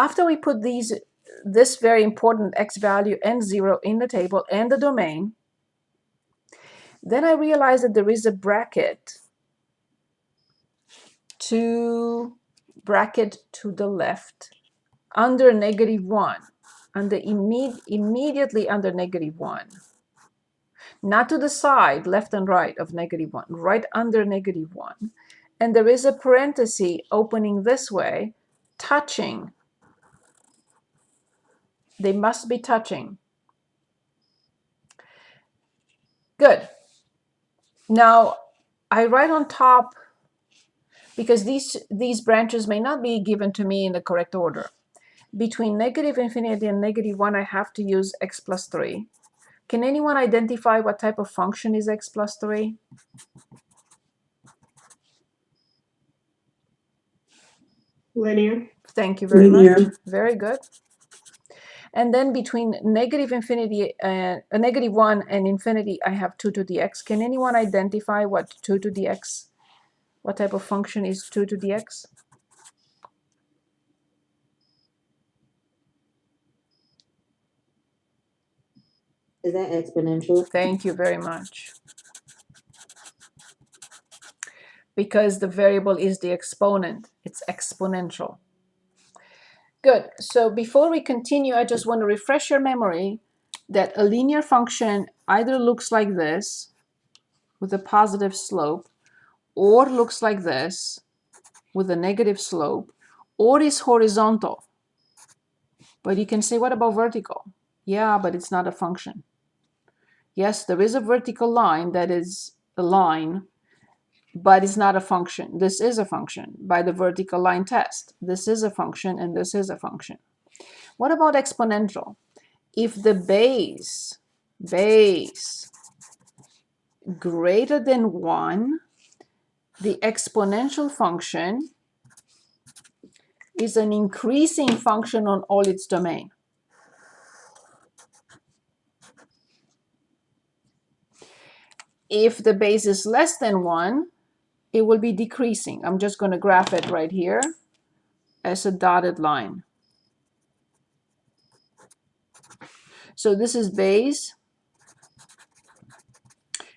after we put this very important x value and 0 in the table and the domain, then I realize that there is a bracket to the left under -1, immediately under -1, not to the side, left and right of -1, right under -1. And there is a parenthesis opening this way, touching. They must be touching. Good. Now, I write on top, because these branches may not be given to me in the correct order. Between -infinity and -1, I have to use x plus 3. Can anyone identify what type of function is x plus 3? Linear. Thank you very much. Very good. And then between -1 and infinity, I have 2 to the x. Can anyone identify what 2 to the x, what type of function is 2 to the x? Is that exponential? Thank you very much. Because the variable is the exponent, it's exponential. Good. So before we continue, I just want to refresh your memory that a linear function either looks like this with a positive slope, or looks like this with a negative slope, or is horizontal. But you can say, what about vertical? Yeah, but it's not a function. Yes, there is a vertical line that is a line, but it's not a function. This is a function by the vertical line test. This is a function and this is a function. What about exponential? If the base greater than 1, the exponential function is an increasing function on all its domain. If the base is less than 1, it will be decreasing. I'm just going to graph it right here as a dotted line. So this is base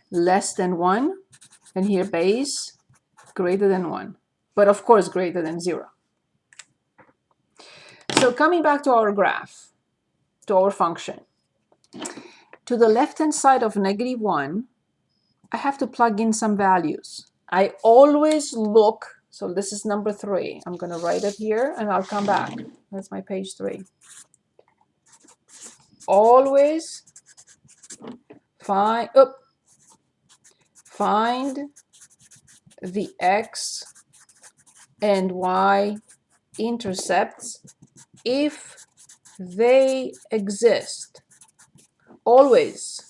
less than 1, and here base greater than 1, but of course greater than 0. So coming back to our graph, to our function, to the left-hand side of -1, I have to plug in some values. I always look, so this is number 3. I'm going to write it here and I'll come back. That's my page 3. Always find the x and y intercepts if they exist. Always.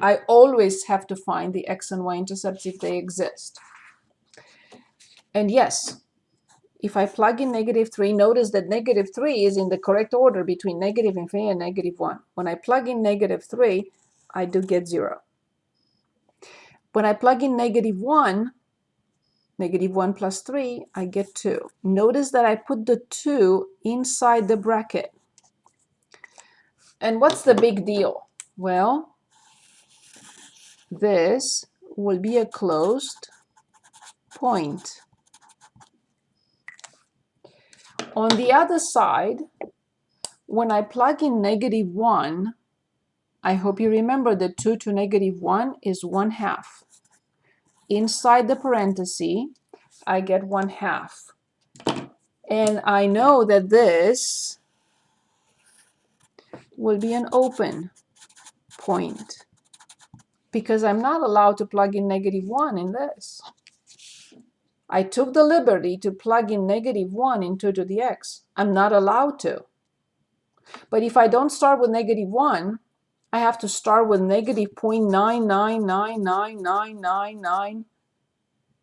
I always have to find the x and y intercepts if they exist. And yes, if I plug in -3, notice that -3 is in the correct order between -infinity and -1. When I plug in -3, I do get 0. When I plug in -1, -1 plus 3, I get 2. Notice that I put the 2 inside the bracket. And what's the big deal? Well, this will be a closed point. On the other side, when I plug in -1, I hope you remember that 2 to -1 is 1/2. Inside the parenthesis, I get 1/2. And I know that this will be an open point because I'm not allowed to plug in -1 in this. I took the liberty to plug in -1 into 2 to the x. I'm not allowed to. But if I don't start with -1, I have to start with -0.9999999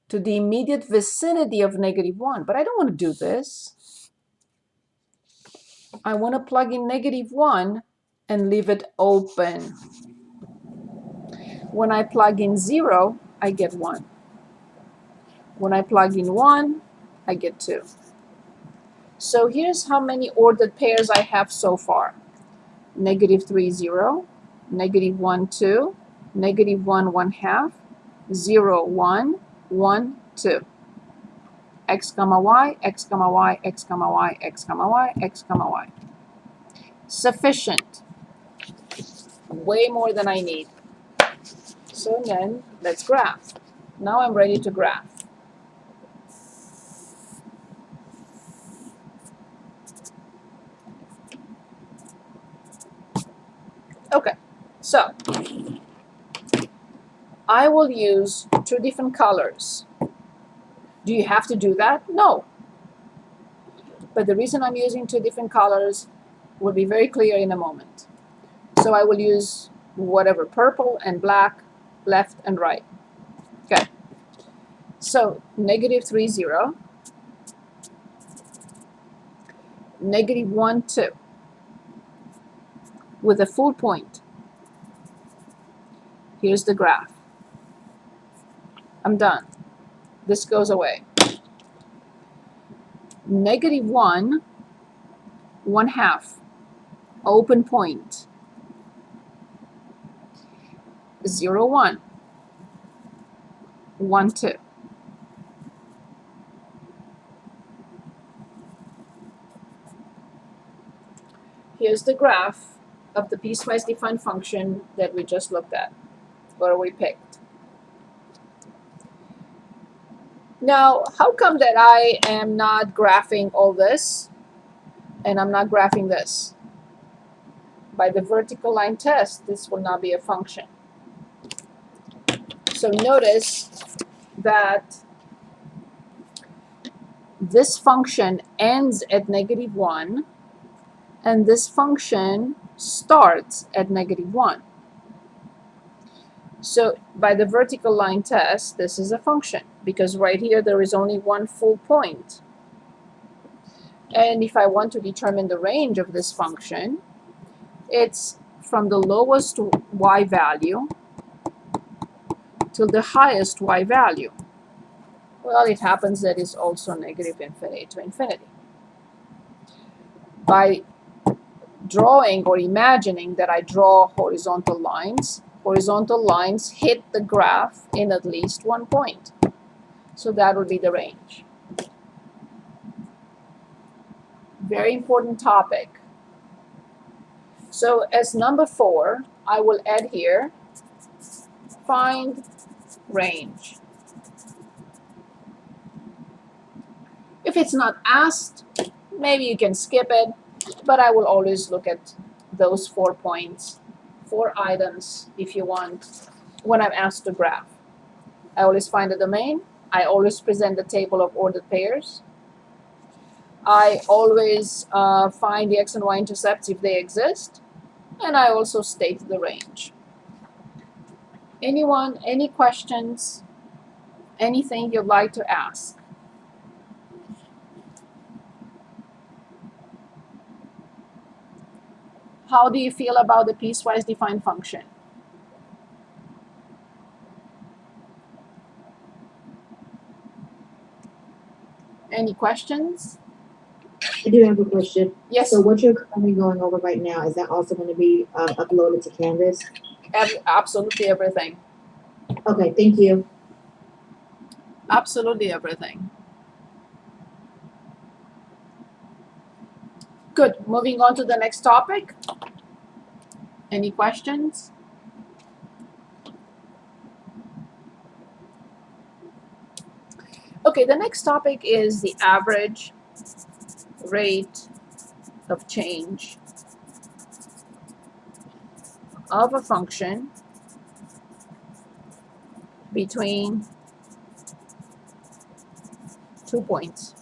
to the immediate vicinity of -1. But I don't want to do this. I want to plug in -1 and leave it open. When I plug in 0, I get 1. When I plug in 1, I get 2. So here's how many ordered pairs I have so far. -3, 0, -1, 2, -1, 1/2, 0, 1, 1, 2. X comma Y, X comma Y, X comma Y, X comma Y, X comma Y. Sufficient. Way more than I need. So then let's graph. Now I'm ready to graph. Okay, so I will use 2 different colors. Do you have to do that? No. But the reason I'm using 2 different colors will be very clear in a moment. So I will use whatever, purple and black, left and right. Okay. So -3, 0, -1, 2, with a full point. Here's the graph. I'm done. This goes away. -1, 1/2, open point. 0, 1, 1, 2. Here's the graph of the piecewise defined function that we just looked at, or we picked. Now, how come that I am not graphing all this and I'm not graphing this? By the vertical line test, this will not be a function. So notice that this function ends at -1 and this function starts at -1. So by the vertical line test, this is a function because right here there is only one full point. And if I want to determine the range of this function, it's from the lowest y value till the highest y value. Well, it happens that it's also -infinity to infinity. By drawing or imagining that I draw horizontal lines hit the graph in at least one point. So that would be the range. Very important topic. So as number 4, I will add here, find range. If it's not asked, maybe you can skip it, but I will always look at those 4 points, 4 items if you want, when I'm asked to graph. I always find a domain. I always present the table of ordered pairs. I always find the x and y intercepts if they exist, and I also state the range. Anyone, any questions, anything you'd like to ask? How do you feel about the piecewise defined function? Any questions? I do have a question. Yes. So what you're currently going over right now, is that also going to be uploaded to Canvas? Absolutely everything. Okay, thank you. Absolutely everything. Good. Moving on to the next topic. Any questions? Okay, the next topic is the average rate of change of a function between 2 points.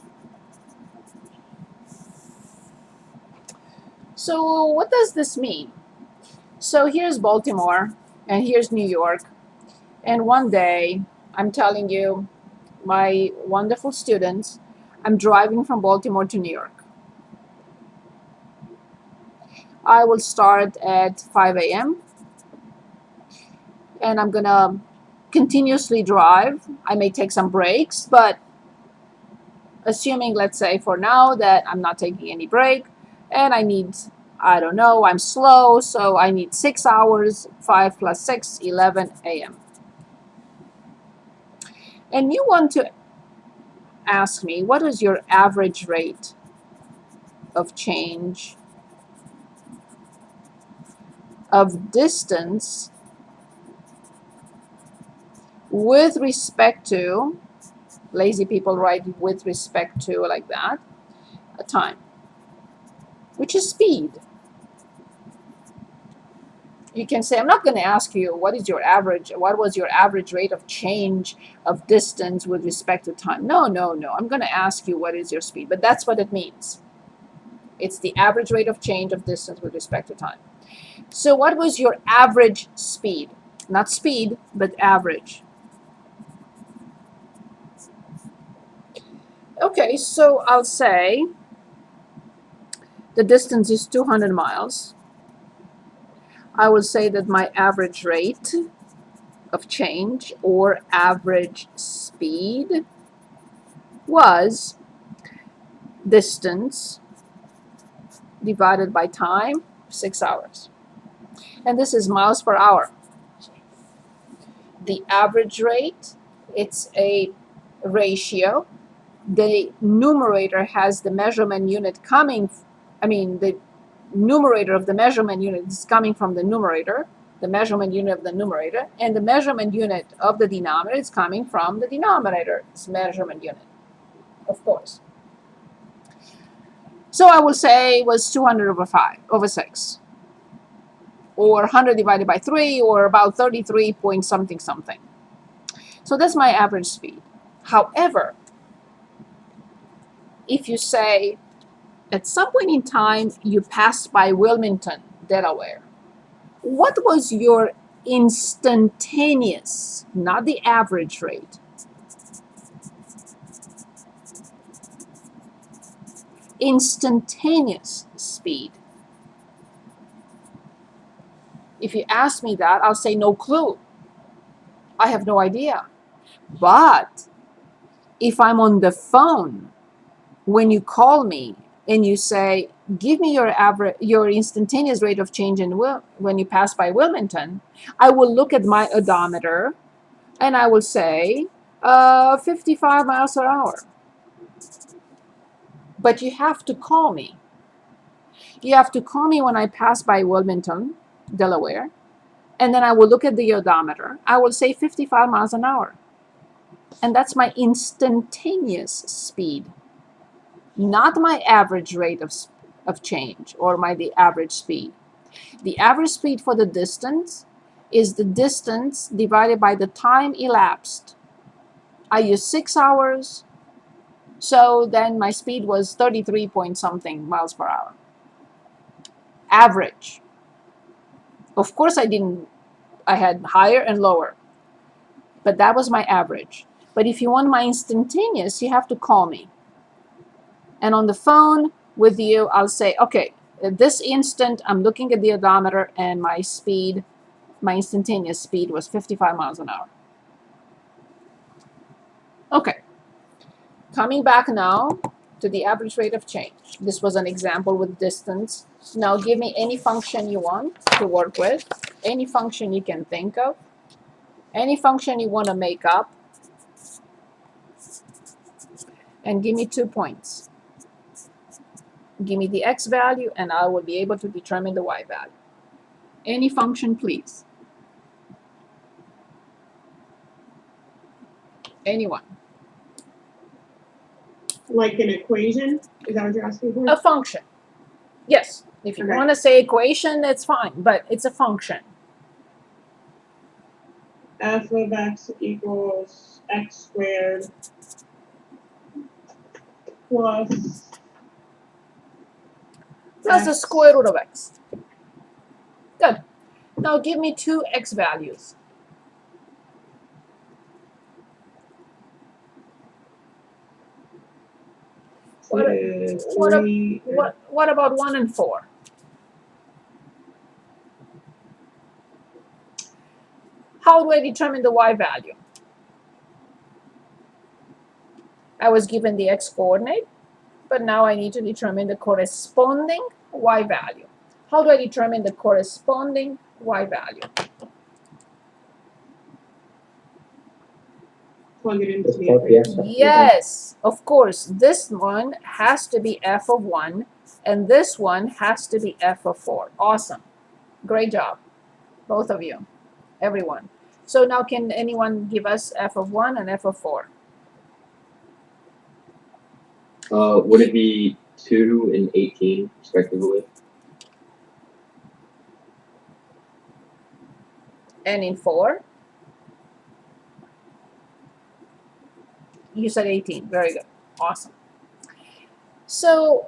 So what does this mean? So here's Baltimore and here's New York, and one day, I'm telling you, my wonderful students, I'm driving from Baltimore to New York. I will start at 5 a.m. and I'm gonna continuously drive. I may take some breaks, but assuming, let's say for now, that I'm not taking any break and I need, I don't know, I'm slow, so I need 6 hours, 5 plus 6, 11 a.m. And you want to ask me, what is your average rate of change of distance with respect to, lazy people write with respect to like that, a time, which is speed. You can say, I'm not going to ask you what was your average rate of change of distance with respect to time. No. I'm going to ask you what is your speed, but that's what it means. It's the average rate of change of distance with respect to time. So what was your average speed? Not speed, but average. Okay, so I'll say the distance is 200 miles. I will say that my average rate of change or average speed was distance divided by time, 6 hours. And this is miles per hour. The average rate, it's a ratio. The numerator has the measurement unit coming, the numerator of the measurement unit is coming from the numerator, the measurement unit of the numerator, and the measurement unit of the denominator is coming from the denominator's measurement unit, of course. So I will say it was 200 over 6, or 100 divided by 3, or about 33 point something something. So that's my average speed. However, if you say at some point in time you passed by Wilmington, Delaware, what was your instantaneous, not the average rate, instantaneous speed? If you ask me that, I'll say no clue. I have no idea. But if I'm on the phone, when you call me and you say, give me your instantaneous rate of change when you pass by Wilmington, I will look at my odometer and I will say 55 miles per hour. But you have to call me. You have to call me when I pass by Wilmington, Delaware, and then I will look at the odometer. I will say 55 miles an hour. And that's my instantaneous speed, not my average rate of change or the average speed. The average speed for the distance is the distance divided by the time elapsed. I used 6 hours, so then my speed was 33 point something miles per hour. Average. Of course I had higher and lower, but that was my average. But if you want my instantaneous, you have to call me. And on the phone with you, I'll say, okay, at this instant, I'm looking at the odometer and my instantaneous speed was 55 miles an hour. Okay, coming back now to the average rate of change. This was an example with distance. Now give me any function you want to work with, any function you can think of, any function you want to make up, and give me 2 points. Give me the x value and I will be able to determine the y value. Any function, please. Anyone. Like an equation? Is that what you're asking for? A function. Yes. If you want to say equation, that's fine, but it's a function. F of x equals x squared plus the square root of x. Good. Now give me 2 x values. What about 1 and 4? How do I determine the y value? I was given the x coordinate, but now I need to determine the corresponding y value. How do I determine the corresponding y value? Plug it into the Plug the equation. x. Yes, of course. This one has to be f of 1, and this one has to be f of 4. Awesome. Great job, both of you, everyone. So now can anyone give us f of 1 and f of 4? Would it be 2 and 18, respectively? And in 4? You said 18. Very good. Awesome. So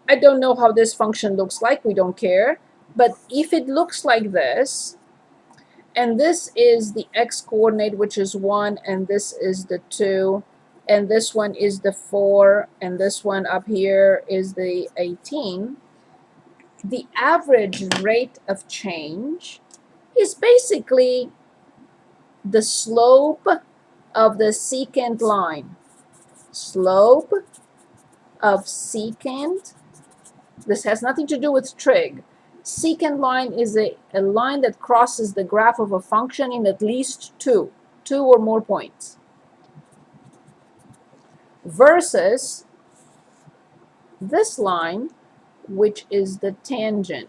I don't know how this function looks like. We don't care. But if it looks like this, and this is the x coordinate, which is 1, and this is the 2, and this one is the 4, and this one up here is the 18, the average rate of change is basically the slope of the secant line. Slope of secant. This has nothing to do with trig. Secant line is a line that crosses the graph of a function in at least two or more points. Versus this line, which is the tangent.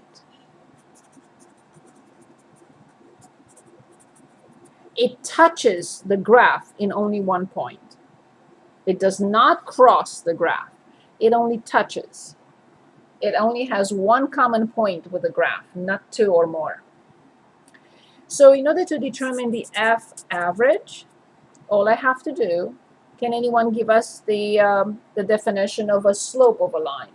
It touches the graph in only one point. It does not cross the graph. It only touches. It only has one common point with the graph, not two or more. So in order to determine the f average, all I have to do, can anyone give us the definition of a slope of a line?